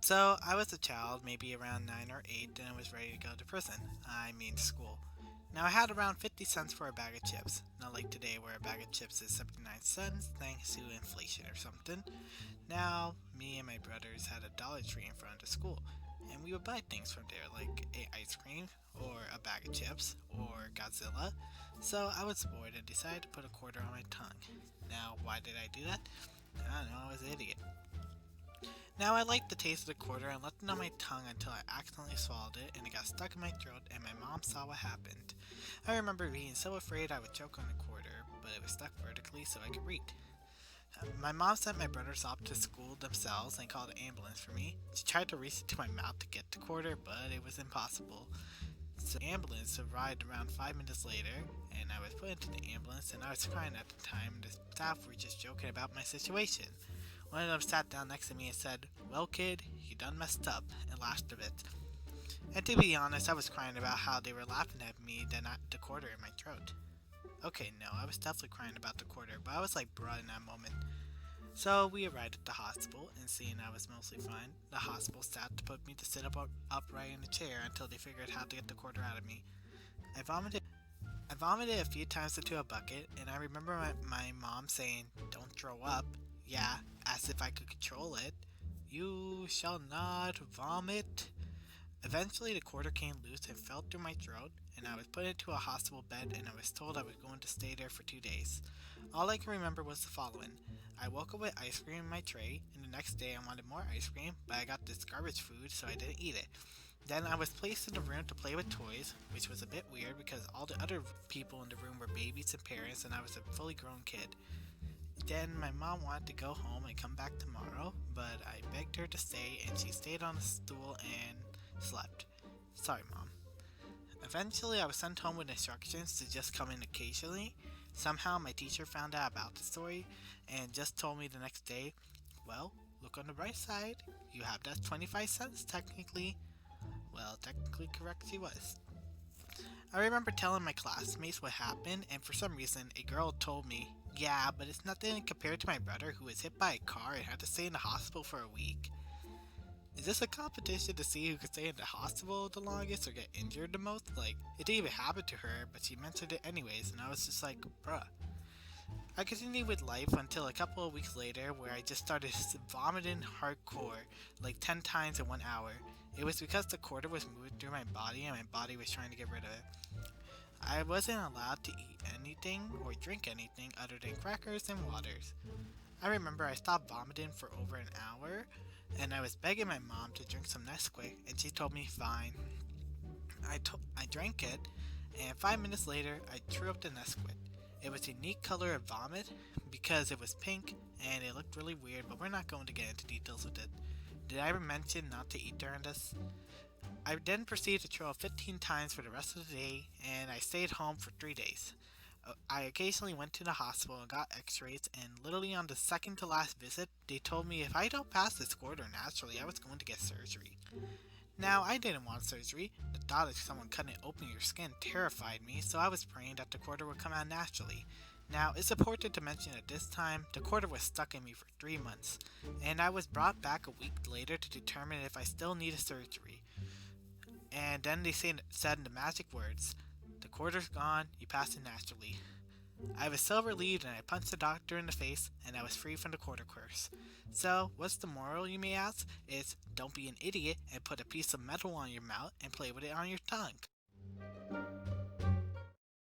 So, I was a child, maybe around 9 or 8, and I was ready to go to prison. I mean, school. Now, I had around 50 cents for a bag of chips. Not like today, where a bag of chips is 79 cents thanks to inflation or something. Now, me and my brothers had a Dollar Tree in front of the school, and we would buy things from there, like a ice cream, or a bag of chips, or Godzilla. So, I was bored and decided to put a quarter on my tongue. Now, why did I do that? I don't know, I was an idiot. Now I liked the taste of the quarter and left it on my tongue until I accidentally swallowed it and it got stuck in my throat and my mom saw what happened. I remember being so afraid I would choke on the quarter, but it was stuck vertically so I could read. My mom sent my brothers off to school themselves and called an ambulance for me. She tried to reach it to my mouth to get the quarter, but it was impossible. So the ambulance arrived around 5 minutes later, and I was put into the ambulance and I was crying at the time and the staff were just joking about my situation. One of them sat down next to me and said, "Well, kid, you done messed up," and laughed a bit. And to be honest, I was crying about how they were laughing at me, then at the quarter in my throat. Okay, no, I was definitely crying about the quarter, but I was like bruh in that moment. So we arrived at the hospital, and seeing I was mostly fine, the hospital staff to put me to sit upright in a chair until they figured how to get the quarter out of me. I vomited. I vomited a few times into a bucket, and I remember my mom saying, "Don't throw up." Yeah, as if I could control it. "You shall not vomit." Eventually, the quarter came loose and fell through my throat, and I was put into a hospital bed and I was told I was going to stay there for 2 days. All I can remember was the following. I woke up with ice cream in my tray, and the next day I wanted more ice cream, but I got this garbage food, so I didn't eat it. Then I was placed in a room to play with toys, which was a bit weird because all the other people in the room were babies and parents, and I was a fully grown kid. Then my mom wanted to go home and come back tomorrow, but I begged her to stay and she stayed on the stool and slept. Sorry, Mom. Eventually, I was sent home with instructions to just come in occasionally. Somehow, my teacher found out about the story and just told me the next day, "Well, look on the bright side. You have that 25 cents technically." Well, technically correct she was. I remember telling my classmates what happened, and for some reason, a girl told me, "Yeah, but it's nothing compared to my brother who was hit by a car and had to stay in the hospital for a week." Is this a competition to see who could stay in the hospital the longest or get injured the most? Like, it didn't even happen to her, but she mentioned it anyways, and I was just like, bruh. I continued with life until a couple of weeks later, where I just started vomiting hardcore, like 10 times in 1 hour. It was because the quarter was moving through my body and my body was trying to get rid of it. I wasn't allowed to eat anything or drink anything other than crackers and waters. I remember I stopped vomiting for over an hour, and I was begging my mom to drink some Nesquik, and she told me fine. I drank it, and 5 minutes later, I threw up the Nesquik. It was a unique color of vomit because it was pink, and it looked really weird, but we're not going to get into details with it. Did I ever mention not to eat during this? I then proceeded to throw up 15 times for the rest of the day, and I stayed home for 3 days. I occasionally went to the hospital and got x-rays, and literally on the second to last visit, they told me if I don't pass this quarter naturally, I was going to get surgery. Now, I didn't want surgery. The thought of someone cutting open your skin terrified me, so I was praying that the quarter would come out naturally. Now, it's important to mention at this time, the quarter was stuck in me for 3 months, and I was brought back a week later to determine if I still needed surgery. And then they said the magic words, "The quarter's gone, you pass it naturally." I was so relieved and I punched the doctor in the face and I was free from the quarter curse. So, what's the moral, you may ask? Is don't be an idiot and put a piece of metal on your mouth and play with it on your tongue.